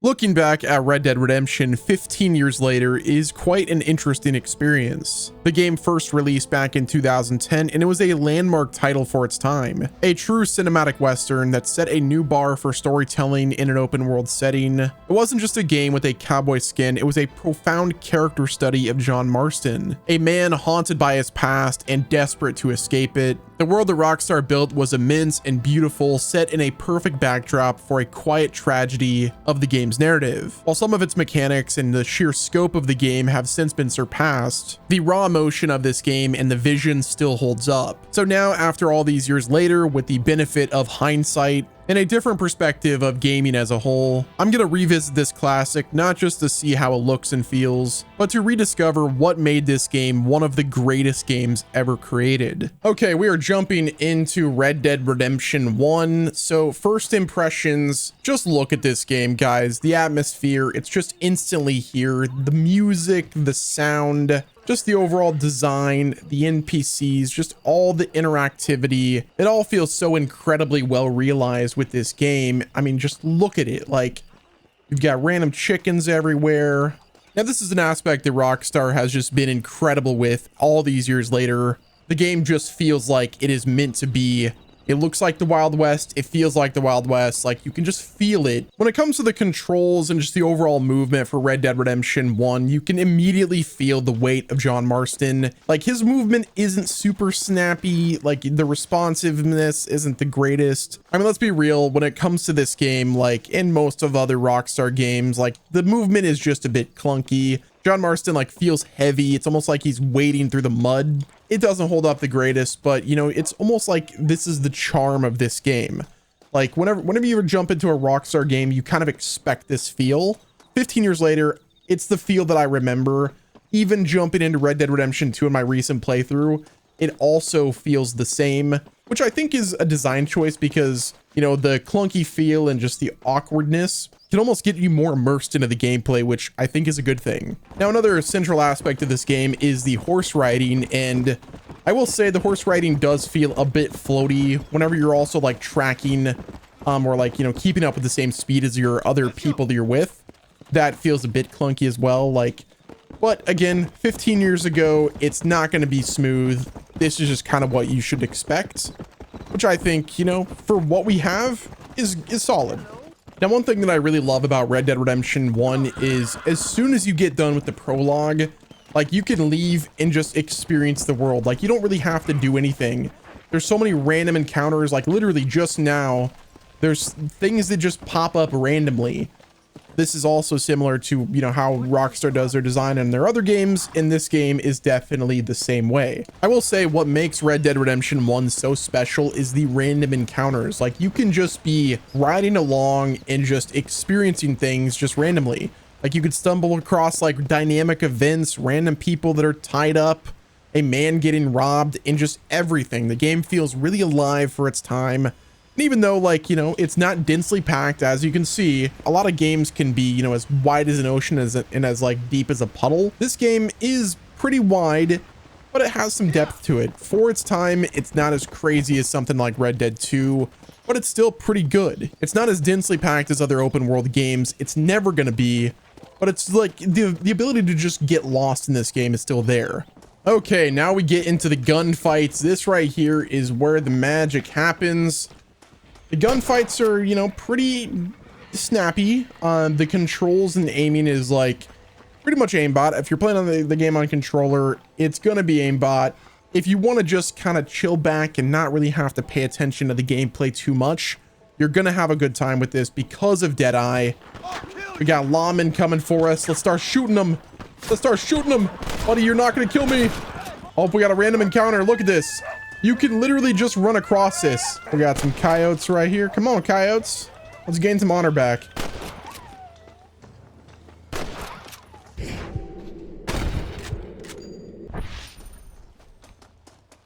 Looking back at Red Dead Redemption 15 years later is quite an interesting experience. The game first released back in 2010 and it was a landmark title for its time. A true cinematic western that set a new bar for storytelling in an open world setting. It wasn't just a game with a cowboy skin, it was a profound character study of John Marston, a man haunted by his past and desperate to escape it. The world that Rockstar built was immense and beautiful, set in a perfect backdrop for a quiet tragedy of the game's narrative. While some of its mechanics and the sheer scope of the game have since been surpassed, the raw emotion of this game and the vision still holds up. So now, after all these years later, with the benefit of hindsight and a different perspective of gaming as a whole, I'm gonna revisit this classic, not just to see how it looks and feels, but to rediscover what made this game one of the greatest games ever created. Okay, we are jumping into Red Dead Redemption 1. So first impressions, just look at this game, guys. The atmosphere, it's just instantly here. The music, the sound, just the overall design, the NPCs, just all the interactivity. It all feels so incredibly well realized with this game. I mean, just look at it. Like, you've got random chickens everywhere. Now, this is an aspect that Rockstar has just been incredible with all these years later. The game just feels like it is meant to be. It looks like the Wild West. It feels like the Wild West. Like, you can just feel it. When it comes to the controls and just the overall movement for Red Dead Redemption 1, you can immediately feel the weight of John Marston. Like, his movement isn't super snappy. Like, the responsiveness isn't the greatest. I mean, let's be real. When it comes to this game, like in most of other Rockstar games, like, the movement is just a bit clunky. John Marston like feels heavy. It's almost like he's wading through the mud. It doesn't hold up the greatest, but you know, it's almost like this is the charm of this game. Like whenever you ever jump into a Rockstar game, you kind of expect this feel. 15 years later, it's the feel that I remember. Even jumping into Red Dead Redemption 2 in my recent playthrough, it also feels the same, which I think is a design choice because, you know, the clunky feel and just the awkwardness can almost get you more immersed into the gameplay, which I think is a good thing. Now, another central aspect of this game is the horse riding, and I will say the horse riding does feel a bit floaty whenever you're also like tracking or like, you know, keeping up with the same speed as your other people that you're with. That feels a bit clunky as well. Like, but again, 15 years ago, it's not going to be smooth. This is just kind of what you should expect, which I think, you know, for what we have is solid. Now, one thing that I really love about Red Dead Redemption 1 is as soon as you get done with the prologue, like, you can leave and just experience the world. Like, you don't really have to do anything. There's so many random encounters, like literally just now, there's things that just pop up randomly. This is also similar to, you know, how Rockstar does their design in their other games, and this game is definitely the same way. I will say what makes Red Dead Redemption 1 so special is the random encounters. Like, you can just be riding along and just experiencing things just randomly. Like, you could stumble across like dynamic events, random people that are tied up, a man getting robbed, and just everything. The game feels really alive for its time. And even though, like, you know, it's not densely packed, as you can see, a lot of games can be, you know, as wide as an ocean and as like deep as a puddle. This game is pretty wide, but it has some depth to it. For its time, it's not as crazy as something like Red Dead 2, but it's still pretty good. It's not as densely packed as other open world games. It's never going to be, but it's like the ability to just get lost in this game is still there. Okay, now we get into the gunfights. This right here is where the magic happens. The gunfights are, you know, pretty snappy. The controls and aiming is like pretty much aimbot. If you're playing on the game on controller, it's gonna be aimbot. If you want to just kind of chill back and not really have to pay attention to the gameplay too much, you're gonna have a good time with this because of Dead Eye. We got lawmen coming for us. Let's start shooting them. Let's start shooting them. Buddy, you're not gonna kill me. Oh, we got a random encounter. Look at this. You can literally just run across this. We got some coyotes right here. Come on, coyotes. Let's gain some honor back.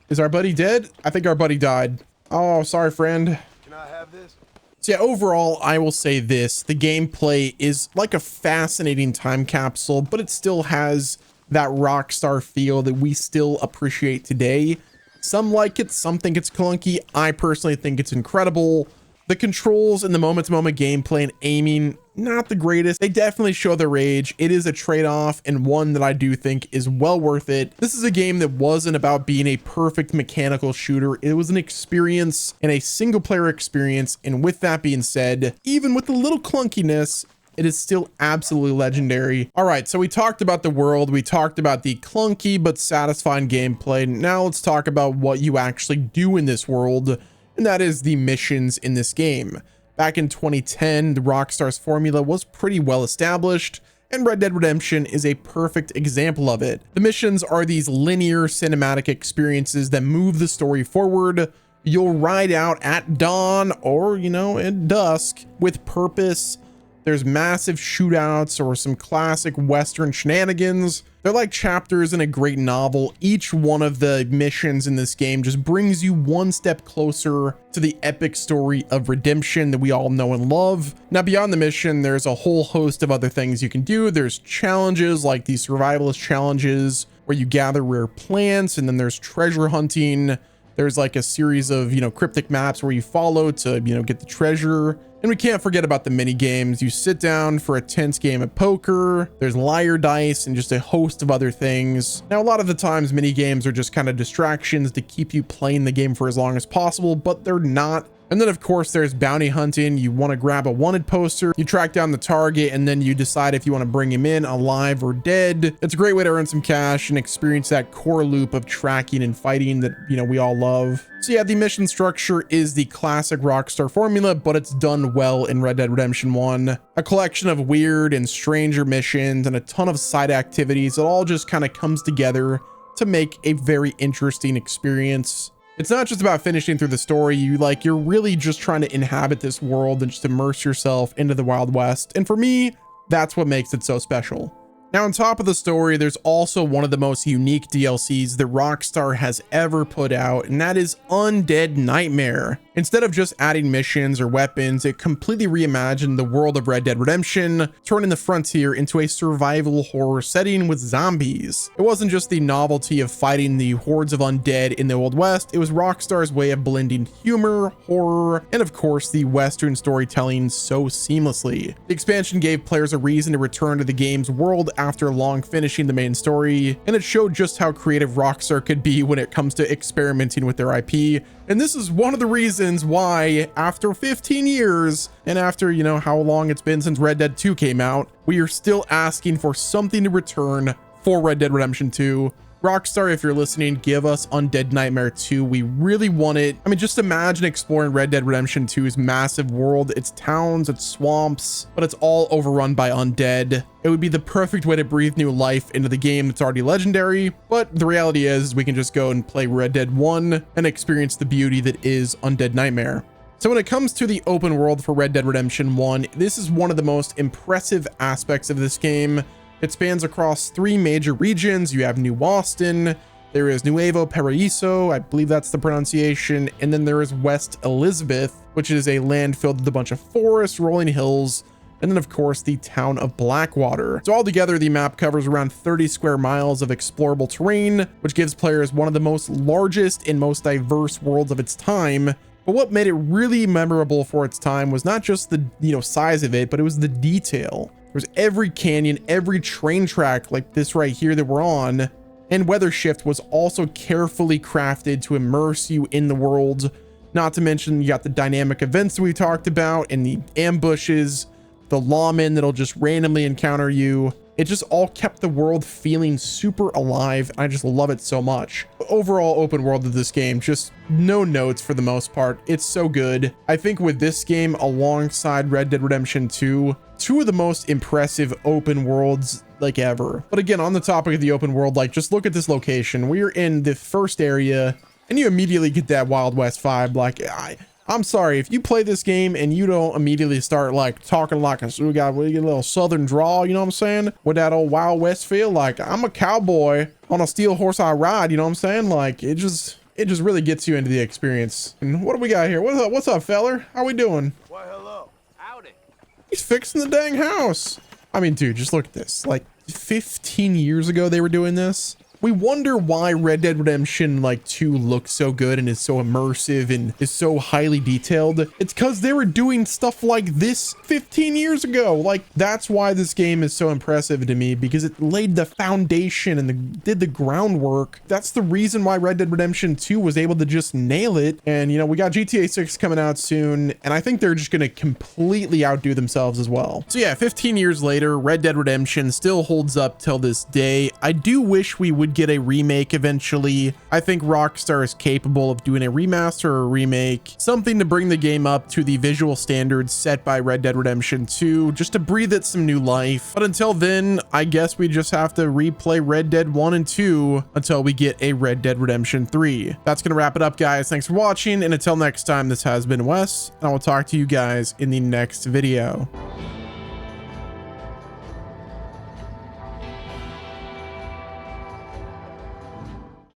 Is our buddy dead? I think our buddy died. Oh, sorry, friend. Can I have this? So yeah, overall, I will say this. The gameplay is like a fascinating time capsule, but it still has that Rockstar feel that we still appreciate today. Some like it, some think it's clunky. I personally think it's incredible. The controls and the moment-to-moment gameplay and aiming, not the greatest. They definitely show their age. It is a trade-off, and one that I do think is well worth it. This is a game that wasn't about being a perfect mechanical shooter. It was an experience and a single-player experience. And with that being said, even with a little clunkiness, it is still absolutely legendary. All right, so we talked about the world. We talked about the clunky but satisfying gameplay. Now let's talk about what you actually do in this world, and that is the missions in this game. Back in 2010, the Rockstar's formula was pretty well established, and Red Dead Redemption is a perfect example of it. The missions are these linear cinematic experiences that move the story forward. You'll ride out at dawn or, at dusk with purpose. There's massive shootouts or some classic Western shenanigans. They're like chapters in a great novel. Each one of the missions in this game just brings you one step closer to the epic story of redemption that we all know and love. Now, beyond the mission, there's a whole host of other things you can do. There's challenges like these survivalist challenges where you gather rare plants, and then there's treasure hunting. There's like a series of, cryptic maps where you follow to, get the treasure. And we can't forget about the mini games. You sit down for a tense game of poker. There's liar dice and just a host of other things. Now, a lot of the times mini games are just kind of distractions to keep you playing the game for as long as possible, but they're not. And then of course there's bounty hunting. You want to grab a wanted poster, you track down the target, and then you decide if you want to bring him in alive or dead. It's a great way to earn some cash and experience that core loop of tracking and fighting that, we all love. So yeah, the mission structure is the classic Rockstar formula, but it's done well in Red Dead Redemption 1. A collection of weird and stranger missions and a ton of side activities. It all just kind of comes together to make a very interesting experience. It's not just about finishing through the story. You're really just trying to inhabit this world and just immerse yourself into the Wild West. And for me, that's what makes it so special. Now, on top of the story, there's also one of the most unique DLCs that Rockstar has ever put out, and that is Undead Nightmare. Instead of just adding missions or weapons, it completely reimagined the world of Red Dead Redemption, turning the frontier into a survival horror setting with zombies. It wasn't just the novelty of fighting the hordes of undead in the Old West, it was Rockstar's way of blending humor, horror, and of course the Western storytelling so seamlessly. The expansion gave players a reason to return to the game's world after long finishing the main story, and it showed just how creative Rockstar could be when it comes to experimenting with their IP. And this is one of the reasons why, after 15 years, and after, how long it's been since Red Dead 2 came out, we are still asking for something to return for Red Dead Redemption 2. Rockstar, if you're listening, give us Undead Nightmare 2. We really want it. I mean, just imagine exploring Red Dead Redemption 2's massive world, its towns, its swamps, but it's all overrun by undead. It would be the perfect way to breathe new life into the game that's already legendary, but the reality is we can just go and play Red Dead 1 and experience the beauty that is Undead Nightmare. So when it comes to the open world for Red Dead Redemption 1, this is one of the most impressive aspects of this game. It spans across 3 major regions. You have New Austin, there is Nuevo Paraíso, I believe that's the pronunciation, and then there is West Elizabeth, which is a land filled with a bunch of forests, rolling hills, and then of course the town of Blackwater. So altogether, the map covers around 30 square miles of explorable terrain, which gives players one of the largest and most diverse worlds of its time. But what made it really memorable for its time was not just the size of it, but it was the detail. There's every canyon, every train track like this right here that we're on, and Weather Shift was also carefully crafted to immerse you in the world. Not to mention you got the dynamic events that we talked about and the ambushes, the lawmen that'll just randomly encounter you. It just all kept the world feeling super alive. I just love it so much. Overall open world of this game, just no notes for the most part. It's so good. I think with this game alongside Red Dead Redemption 2, 2 of the most impressive open worlds like ever. But again, on the topic of the open world, just look at this location. We're in the first area and you immediately get that Wild West vibe. I'm sorry, if you play this game and you don't immediately start talking we get a little southern drawl, you know what I'm saying? With that old Wild West feel, I'm a cowboy on a steel horse I ride, you know what I'm saying? It just really gets you into the experience. And what do we got here? What's up, feller? How we doing? Why, hello. Howdy. He's fixing the dang house. I mean, dude, just look at this. 15 years ago they were doing this. We wonder why Red Dead Redemption like 2 looks so good and is so immersive and is so highly detailed. It's because they were doing stuff like this 15 years ago. Like, that's why this game is so impressive to me, because it laid the foundation and did the groundwork. That's the reason why Red Dead Redemption 2 was able to just nail it. And you know, we got GTA 6 coming out soon, and I think they're just going to completely outdo themselves as well. So yeah, 15 years later, Red Dead Redemption still holds up till this day. I do wish we would get a remake eventually. I think Rockstar is capable of doing a remaster or a remake, something to bring the game up to the visual standards set by Red Dead Redemption 2, just to breathe it some new life. But until then, I guess we just have to replay Red Dead 1 and 2 until we get a Red Dead Redemption 3. That's gonna wrap it up, guys. Thanks for watching, and until next time, this has been Wes, and I will talk to you guys in the next video.